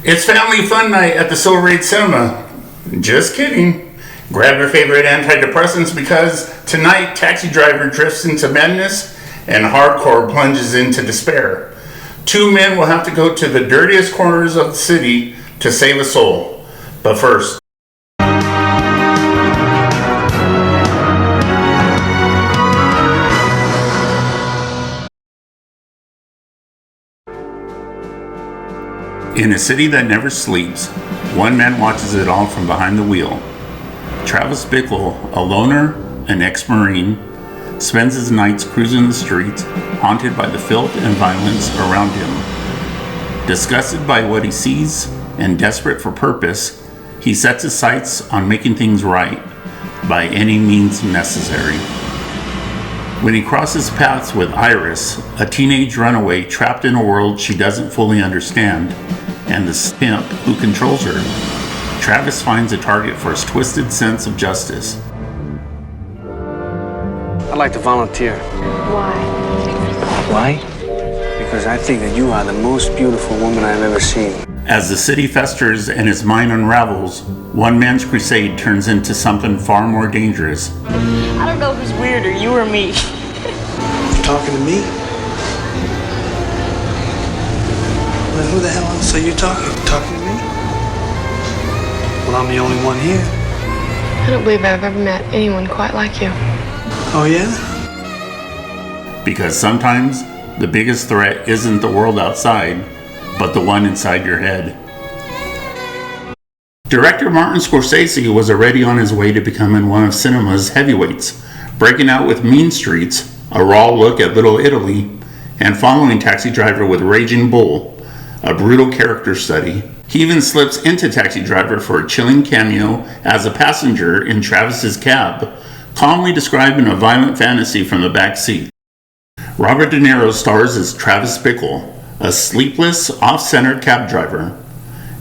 It's family fun night at the Silver Age Cinema. Just kidding. Grab your favorite antidepressants because tonight Taxi Driver drifts into madness and hardcore plunges into despair. Two men will have to go to the dirtiest corners of the city to save a soul. But first, in a city that never sleeps, one man watches it all from behind the wheel. Travis Bickle, a loner, an ex-Marine, spends his nights cruising the streets, haunted by the filth and violence around him. Disgusted by what he sees and desperate for purpose, he sets his sights on making things right by any means necessary. When he crosses paths with Iris, a teenage runaway trapped in a world she doesn't fully understand, and the pimp who controls her, Travis finds a target for his twisted sense of justice. I'd like to volunteer. Why? Why? Because I think that you are the most beautiful woman I've ever seen. As the city festers and his mind unravels, one man's crusade turns into something far more dangerous. I don't know who's weirder, you or me. You talking to me? Then who the hell else are you talking? Talking to me? Well, I'm the only one here. I don't believe I've ever met anyone quite like you. Oh, yeah? Because sometimes the biggest threat isn't the world outside, but the one inside your head. Director Martin Scorsese was already on his way to becoming one of cinema's heavyweights, breaking out with Mean Streets, a raw look at Little Italy, and following Taxi Driver with Raging Bull, a brutal character study. He even slips into Taxi Driver for a chilling cameo as a passenger in Travis's cab, calmly describing a violent fantasy from the back seat. Robert De Niro stars as Travis Bickle, a sleepless, off-center cab driver.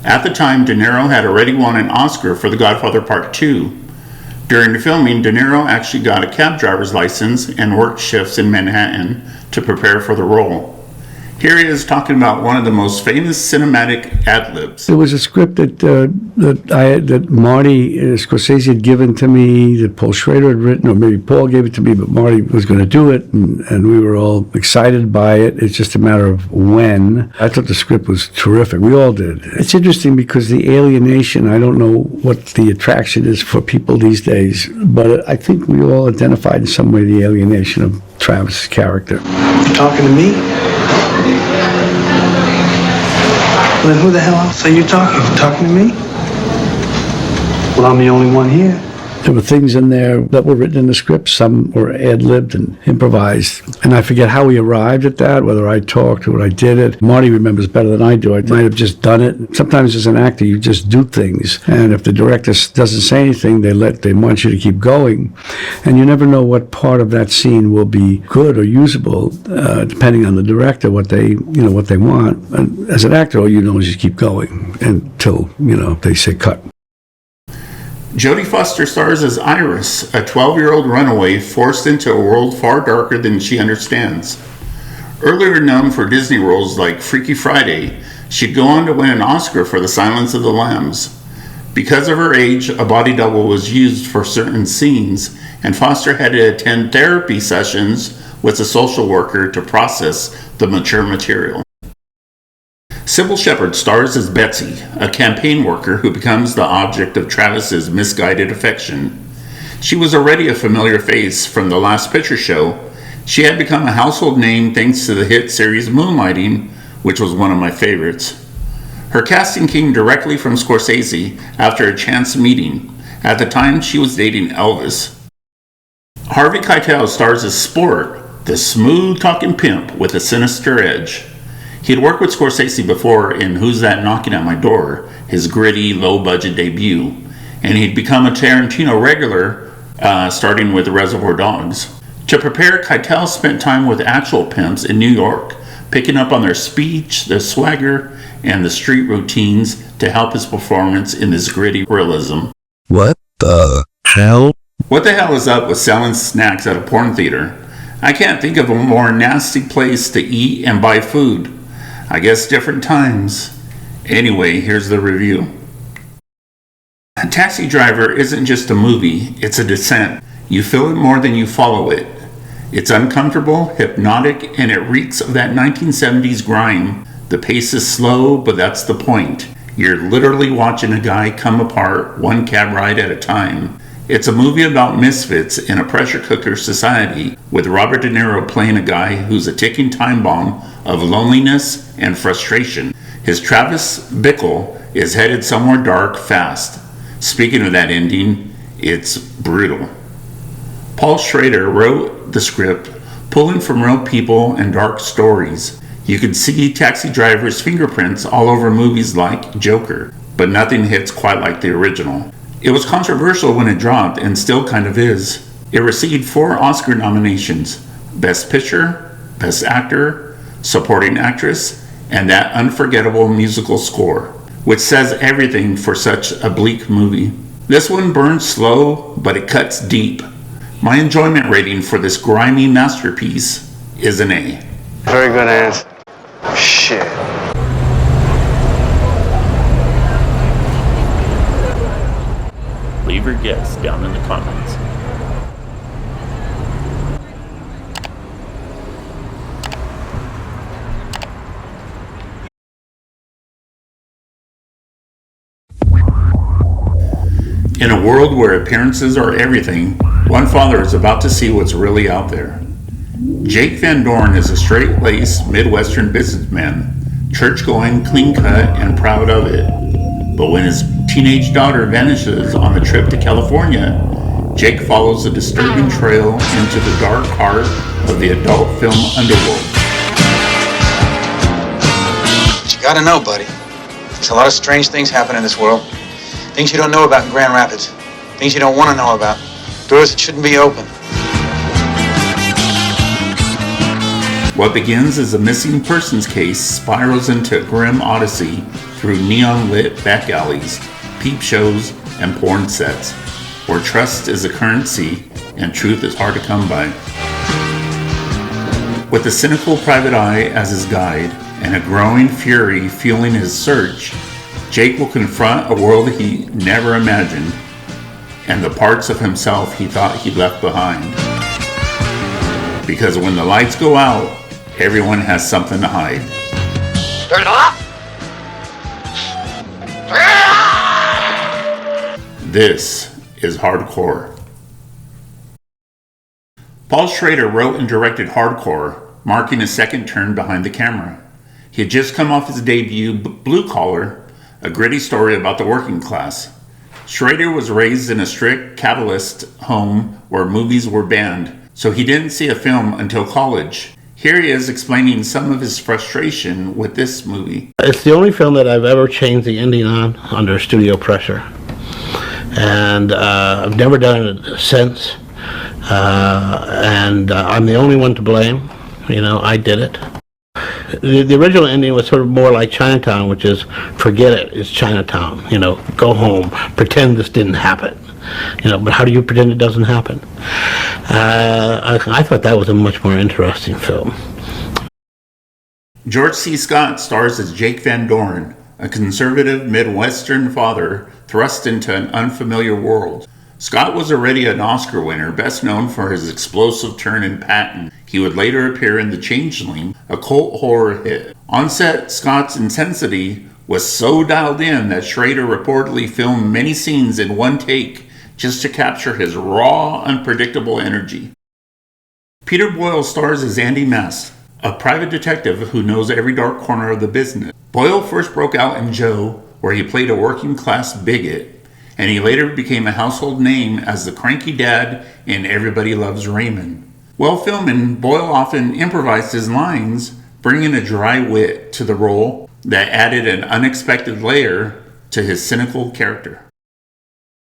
At the time, De Niro had already won an Oscar for The Godfather Part 2. During the filming, De Niro actually got a cab driver's license and worked shifts in Manhattan to prepare for the role. Here he is talking about one of the most famous cinematic ad-libs. There was a script that Marty Scorsese had given to me, that Paul Schrader had written, or maybe Paul gave it to me, but Marty was going to do it, and we were all excited by it. It's just a matter of when. I thought the script was terrific. We all did. It's interesting because the alienation, I don't know what the attraction is for people these days, but I think we all identified in some way the alienation of Travis' character. You talking to me? Well, then who the hell else are you talking? Talking to me? Well, I'm the only one here. There were things in there that were written in the script. Some were ad-libbed and improvised. And I forget how we arrived at that, whether I talked or I did it. Marty remembers better than I do. I might have just done it. Sometimes as an actor, you just do things. And if the director doesn't say anything, they want you to keep going. And you never know what part of that scene will be good or usable, depending on the director, what they want. And as an actor, all you know is you keep going until, they say cut. Jodie Foster stars as Iris, a 12-year-old runaway forced into a world far darker than she understands. Earlier known for Disney roles like Freaky Friday, she'd go on to win an Oscar for The Silence of the Lambs. Because of her age, a body double was used for certain scenes, and Foster had to attend therapy sessions with a social worker to process the mature material. Sybil Shepherd stars as Betsy, a campaign worker who becomes the object of Travis's misguided affection. She was already a familiar face from The Last Picture Show. She had become a household name thanks to the hit series Moonlighting, which was one of my favorites. Her casting came directly from Scorsese after a chance meeting. At the time, she was dating Elvis. Harvey Keitel stars as Sport, the smooth-talking pimp with a sinister edge. He'd worked with Scorsese before in Who's That Knocking at My Door, his gritty, low-budget debut, and he'd become a Tarantino regular, starting with Reservoir Dogs. To prepare, Keitel spent time with actual pimps in New York, picking up on their speech, their swagger, and the street routines to help his performance in this gritty realism. What the hell? What the hell is up with selling snacks at a porn theater? I can't think of a more nasty place to eat and buy food. I guess different times. Anyway, here's the review. Taxi Driver isn't just a movie, it's a descent. You feel it more than you follow it. It's uncomfortable, hypnotic, and it reeks of that 1970s grime. The pace is slow, but that's the point. You're literally watching a guy come apart one cab ride at a time. It's a movie about misfits in a pressure cooker society, with Robert De Niro playing a guy who's a ticking time bomb of loneliness and frustration. His Travis Bickle is headed somewhere dark fast. Speaking of that ending, it's brutal. Paul Schrader wrote the script, pulling from real people and dark stories. You could see Taxi Driver's fingerprints all over movies like Joker, but nothing hits quite like the original. It was controversial when it dropped, and still kind of is. It received 4 Oscar nominations: Best Picture, Best Actor, Supporting Actress, and that unforgettable musical score, which says everything for such a bleak movie. This one burns slow, but it cuts deep. My enjoyment rating for this grimy masterpiece is an A. Very good answer. Shit. Leave your guess down in the comments. In a world where appearances are everything, one father is about to see what's really out there. Jake Van Dorn is a straight-laced Midwestern businessman, church-going, clean-cut, and proud of it. But when his teenage daughter vanishes on a trip to California, Jake follows a disturbing trail into the dark heart of the adult film underworld. But you gotta know, buddy, there's a lot of strange things happen in this world. Things you don't know about in Grand Rapids. Things you don't want to know about. Doors that shouldn't be open. What begins as a missing persons case spirals into a grim odyssey through neon-lit back alleys, peep shows, and porn sets, where trust is a currency and truth is hard to come by. With a cynical private eye as his guide and a growing fury fueling his search, Jake will confront a world he never imagined and the parts of himself he thought he left behind. Because when the lights go out, everyone has something to hide. Turn it off! This is Hardcore. Paul Schrader wrote and directed Hardcore, marking his second turn behind the camera. He had just come off his debut, Blue Collar, a gritty story about the working class. Schrader was raised in a strict capitalist home where movies were banned, so he didn't see a film until college. Here he is explaining some of his frustration with this movie. It's the only film that I've ever changed the ending on under studio pressure. And I've never done it since. And I'm the only one to blame. You know, I did it. The original ending was sort of more like Chinatown, which is, forget it, it's Chinatown. You know, go home, pretend this didn't happen. You know, but how do you pretend it doesn't happen? I thought that was a much more interesting film. George C. Scott stars as Jake Van Dorn, a conservative Midwestern father thrust into an unfamiliar world. Scott was already an Oscar winner, best known for his explosive turn in Patton. He would later appear in The Changeling, a cult horror hit. On set, Scott's intensity was so dialed in that Schrader reportedly filmed many scenes in one take just to capture his raw, unpredictable energy. Peter Boyle stars as Andy Mast, a private detective who knows every dark corner of the business. Boyle first broke out in Joe, where he played a working-class bigot, and he later became a household name as the cranky dad in Everybody Loves Raymond. While filming, Boyle often improvised his lines, bringing a dry wit to the role that added an unexpected layer to his cynical character.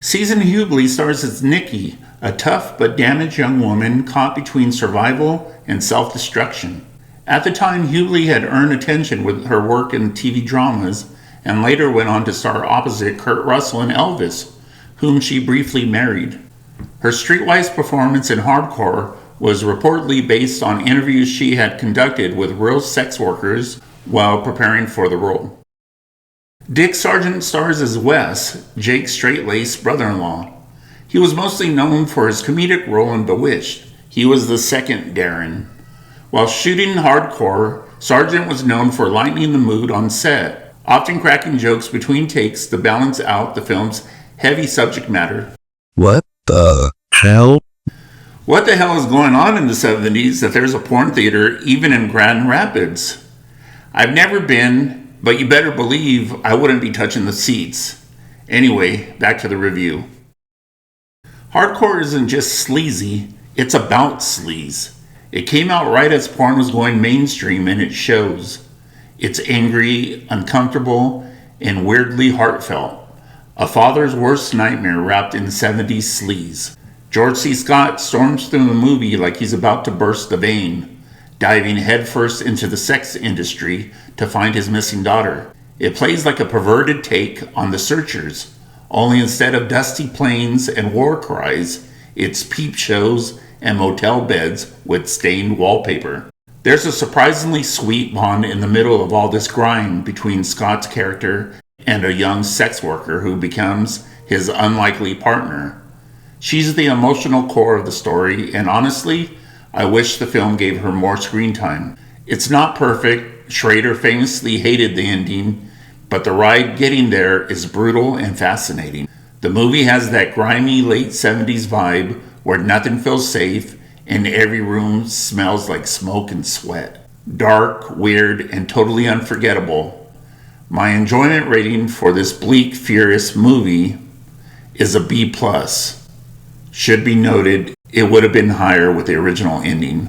Season Hubley stars as Nikki, a tough but damaged young woman caught between survival and self-destruction. At the time, Hubley had earned attention with her work in TV dramas, and later went on to star opposite Kurt Russell in Elvis, whom she briefly married. Her streetwise performance in Hardcore was reportedly based on interviews she had conducted with real sex workers while preparing for the role. Dick Sargent stars as Wes, Jake's straight-laced brother-in-law. He was mostly known for his comedic role in Bewitched. He was the second Darren. While shooting Hardcore, Sargent was known for lightening the mood on set, often cracking jokes between takes to balance out the film's heavy subject matter. What the hell? What the hell is going on in the 70s that there's a porn theater even in Grand Rapids? I've never been, but you better believe I wouldn't be touching the seats. Anyway, back to the review. Hardcore isn't just sleazy, it's about sleaze. It came out right as porn was going mainstream, and it shows. It's angry, uncomfortable, and weirdly heartfelt. A father's worst nightmare wrapped in 70s sleaze. George C. Scott storms through the movie like he's about to burst the vein, diving headfirst into the sex industry to find his missing daughter. It plays like a perverted take on The Searchers, only instead of dusty planes and war cries, it's peep shows and motel beds with stained wallpaper. There's a surprisingly sweet bond in the middle of all this grime between Scott's character and a young sex worker who becomes his unlikely partner. She's the emotional core of the story, and honestly, I wish the film gave her more screen time. It's not perfect. Schrader famously hated the ending, but the ride getting there is brutal and fascinating. The movie has that grimy late 70s vibe where nothing feels safe and every room smells like smoke and sweat. Dark, weird, and totally unforgettable. My enjoyment rating for this bleak, furious movie is a B+. Should be noted, it would have been higher with the original ending.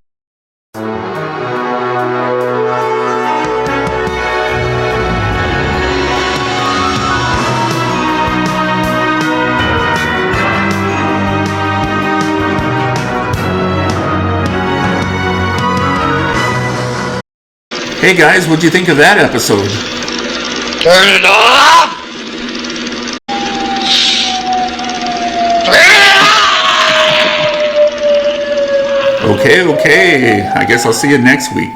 Hey guys, what'd you think of that episode? Turn it off! Okay, I guess I'll see you next week.